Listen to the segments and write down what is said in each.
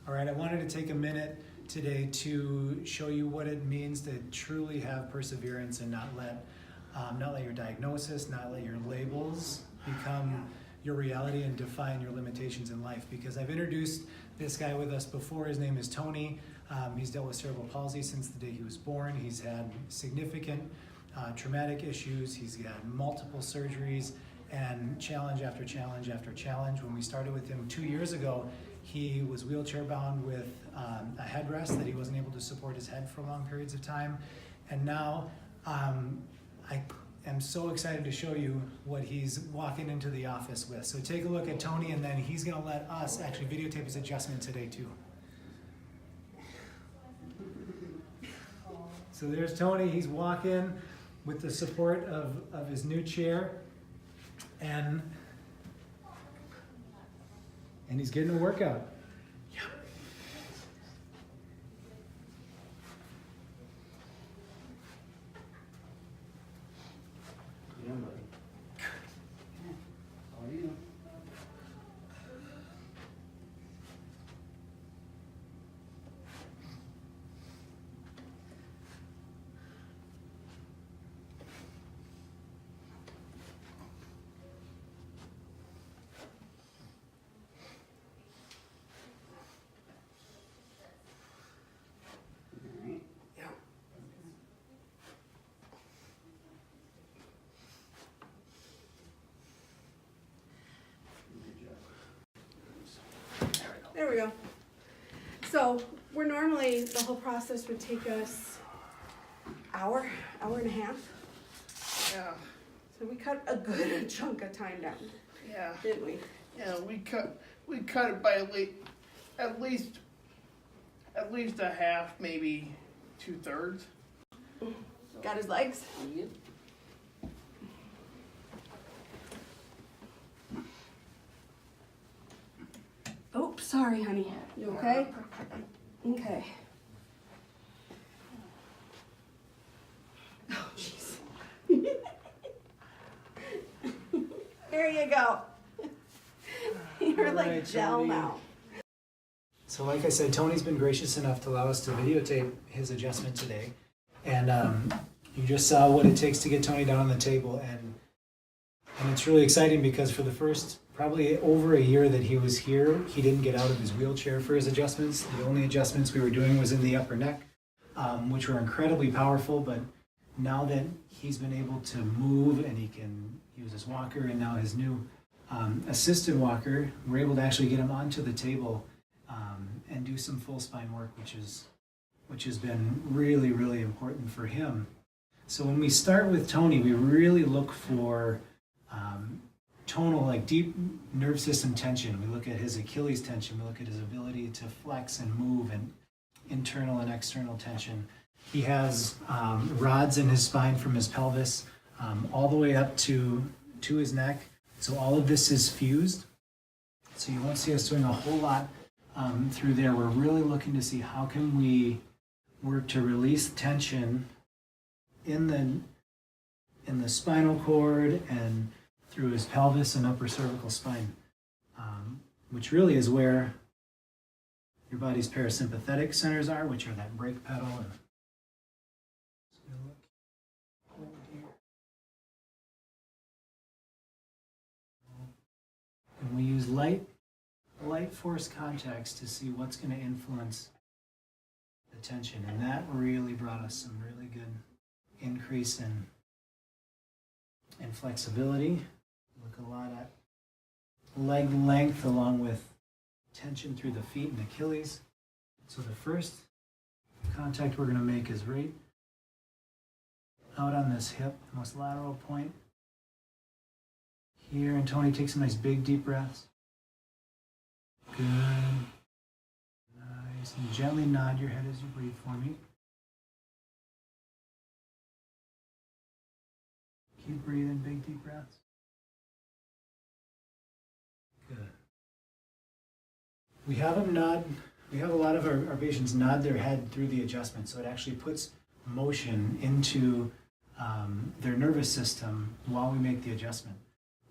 All right, I wanted to take a minute today to show you what it means to truly have perseverance and not let your diagnosis, not let your labels become your reality and define your limitations in life. Because I've introduced this guy with us before. His name is Tony. He's dealt with cerebral palsy since the day he was born. He's had significant traumatic issues. He's got multiple surgeries and challenge after challenge after challenge. When we started with him 2 years ago, he was wheelchair bound with a headrest that he wasn't able to support his head for long periods of time. And now I am so excited to show you what he's walking into the office with. So take a look at Tony, and then he's gonna let us actually videotape his adjustment today too. So there's Tony. He's walking with the support of his new chair, and he's getting a workout. Yep. Yeah, buddy. How are you? There we go. So we're normally, the whole process would take us hour and a half. Yeah, So we cut a good chunk of time down, yeah, didn't we? yeah. We cut it by at least a half, maybe 2/3. Got his legs? Yep. Oops, sorry, honey. You okay? Okay. Oh, jeez. There you go. You're All like right, gel Tony. now. So like I said, Tony's been gracious enough to allow us to videotape his adjustment today. And you just saw what it takes to get Tony down on the table. And it's really exciting because for the first probably over a year that he was here, he didn't get out of his wheelchair for his adjustments. The only adjustments we were doing was in the upper neck, which were incredibly powerful. But now that he's been able to move and he can use his walker and now his new assisted walker, we're able to actually get him onto the table and do some full spine work, which has been really, really important for him. So when we start with Tony, we really look for tonal, like deep nerve system tension. We look at his Achilles tension. We look at his ability to flex and move, and internal and external tension. He has rods in his spine from his pelvis all the way up to his neck. So all of this is fused. So you won't see us doing a whole lot through there. We're really looking to see how can we work to release tension in the spinal cord and through his pelvis and upper cervical spine, which really is where your body's parasympathetic centers are, which are that brake pedal. And we use light force contacts to see what's going to influence the tension, and that really brought us some really good increase in flexibility. Look a lot at leg length along with tension through the feet and Achilles. So the first contact we're going to make is right out on this hip, the most lateral point here. And Tony, take some nice big deep breaths. Good. Nice. And gently nod your head as you breathe for me. Keep breathing, big deep breaths. Good. We have them nod. We have a lot of our patients nod their head through the adjustment, so it actually puts motion into their nervous system while we make the adjustment.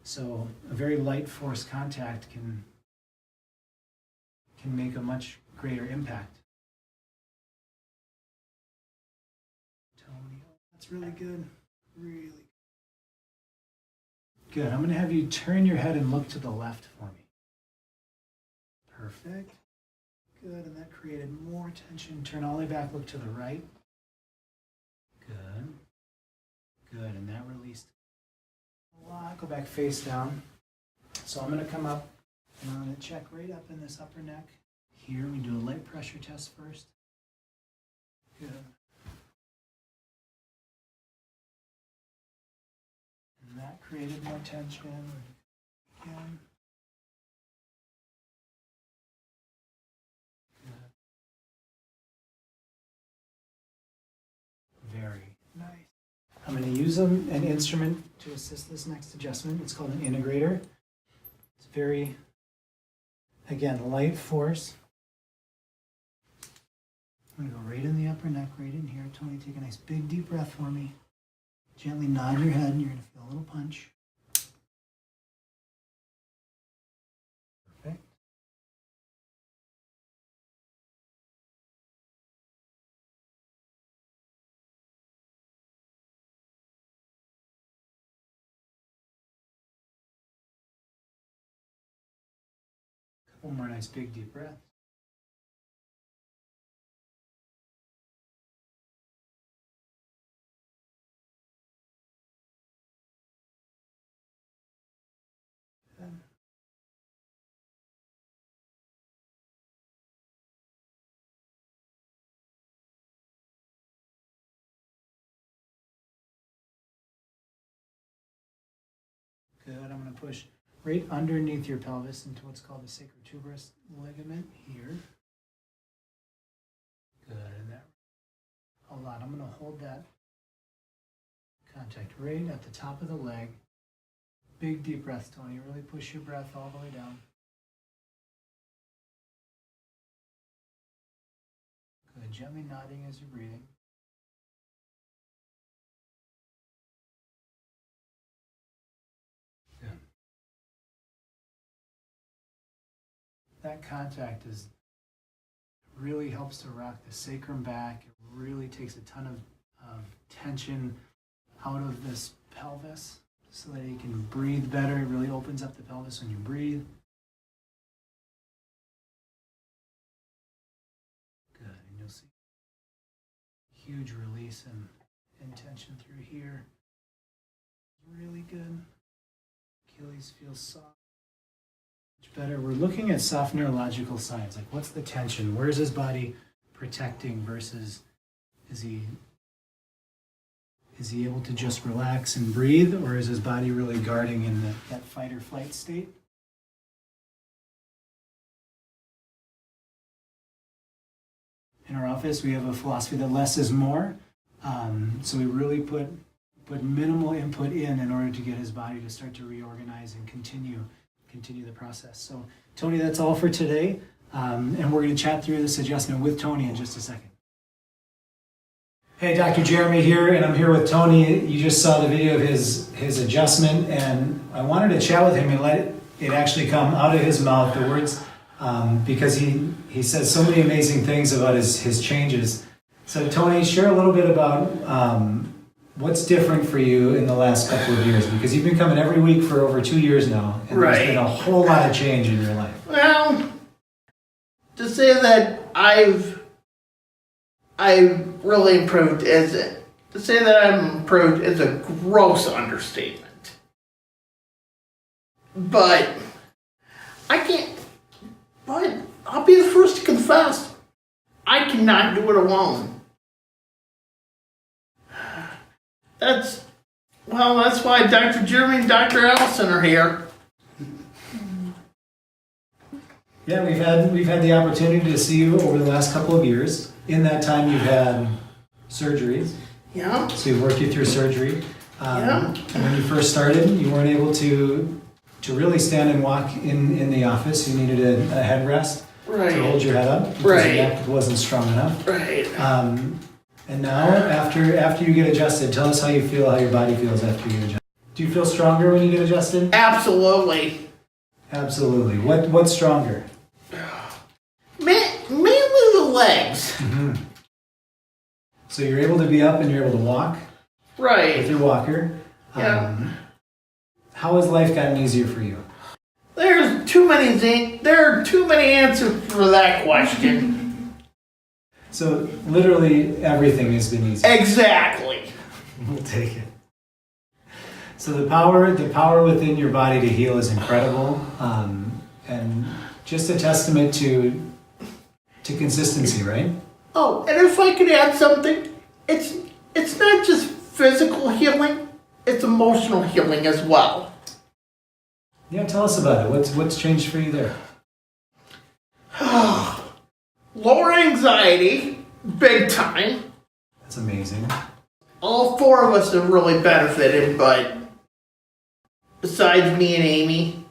So a very light force contact can make a much greater impact. Tony, that's really good. Really good. I'm going to have you turn your head and look to the left for me. Perfect. Good, and that created more tension. Turn all the way back, look to the right. Good. Good, and that released a lot. Go back face down. So I'm going to come up and I'm going to check right up in this upper neck. Here, we do a light pressure test first. Good. And that created more tension. Again. Very nice. I'm going to use an instrument to assist this next adjustment. It's called an integrator. It's very, again, light force. I'm going to go right in the upper neck, right in here. Tony, take a nice big deep breath for me. Gently nod your head and you're going to feel a little punch. Perfect. One more nice big deep breath. Good. Good. I'm going to push right underneath your pelvis into what's called the sacrotuberous ligament here. Good, and that a lot. I'm going to hold that contact right at the top of the leg. Big deep breath, Tony. Really push your breath all the way down. Good, gently nodding as you're breathing. That contact really helps to rock the sacrum back. It really takes a ton of tension out of this pelvis so that you can breathe better. It really opens up the pelvis when you breathe. Good, and you'll see huge release and tension through here. Really good. Achilles feels soft. Better. We're looking at soft neurological signs, like what's the tension? Where is his body protecting versus is he able to just relax and breathe, or is his body really guarding in that fight or flight state? In our office, we have a philosophy that less is more. So we really put minimal input in order to get his body to start to reorganize and continue the process. So Tony, that's all for today. And we're going to chat through this adjustment with Tony in just a second. Hey, Dr. Jeremy here, and I'm here with Tony. You just saw the video of his adjustment, and I wanted to chat with him and let it actually come out of his mouth, the words, because he says so many amazing things about his changes. So Tony, share a little bit about what's different for you in the last couple of years, because you've been coming every week for over 2 years now, and Right. There's been a whole lot of change in your life. Well, to say that I've really improved to say that I'm improved is a gross understatement. But I'll be the first to confess, I cannot do it alone. That's why Dr. Jeremy and Dr. Allison are here. Yeah, we've had the opportunity to see you over the last couple of years. In that time, you've had surgeries. Yeah. So we've worked you through surgery. Yeah. And when you first started, you weren't able to really stand and walk in the office. You needed a headrest to hold your head up because your neck wasn't strong enough. Right. And now, after you get adjusted, tell us how you feel, how your body feels after you get adjusted. Do you feel stronger when you get adjusted? Absolutely. Absolutely. What's stronger? Mainly legs. Mm-hmm. So you're able to be up and you're able to walk with Right. your walker. Yeah. How has life gotten easier for you? There are too many answers for that question. So literally everything has been easy. Exactly. We'll take it. So the power within your body to heal is incredible, and just a testament to consistency, right? Oh, and if I could add something, it's not just physical healing, it's emotional healing as well. Yeah, tell us about it. What's changed for you there? Lower anxiety, big time. That's amazing. All four of us have really benefited, but besides me and Amy,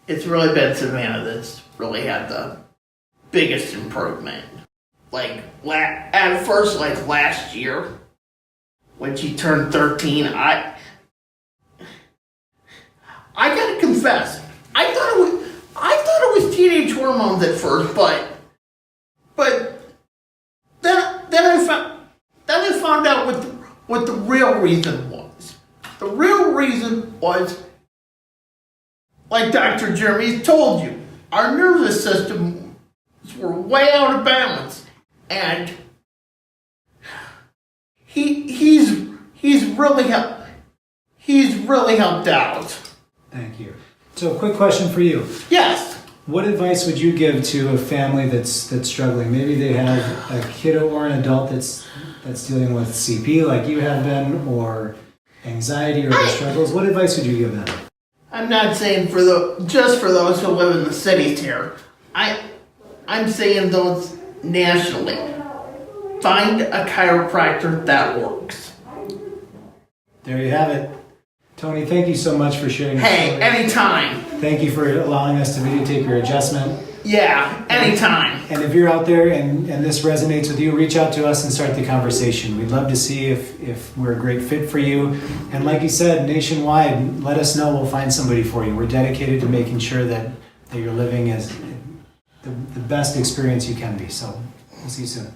it's really been Savannah that's really had the biggest improvement. Like, at first, like last year, when she turned 13, I gotta confess, I thought it was teenage hormones at first, but then I found out what the real reason was. The real reason was, like Dr. Jeremy told you, our nervous systems were way out of balance, and he's really helped out. Thank you. So, a quick question for you. Yes. What advice would you give to a family that's struggling? Maybe they have a kiddo or an adult that's dealing with CP like you have been, or anxiety or other struggles. What advice would you give them? I'm not saying just for those who live in the cities here. I'm saying those nationally. Find a chiropractor that works. There you have it. Tony, thank you so much for sharing your Hey, story. anytime. Thank you for allowing us to videotape your adjustment. Yeah, anytime. And if you're out there and this resonates with you, reach out to us and start the conversation. We'd love to see if we're a great fit for you. And like you said, nationwide, let us know. We'll find somebody for you. We're dedicated to making sure that you're living as the best experience you can be. So we'll see you soon.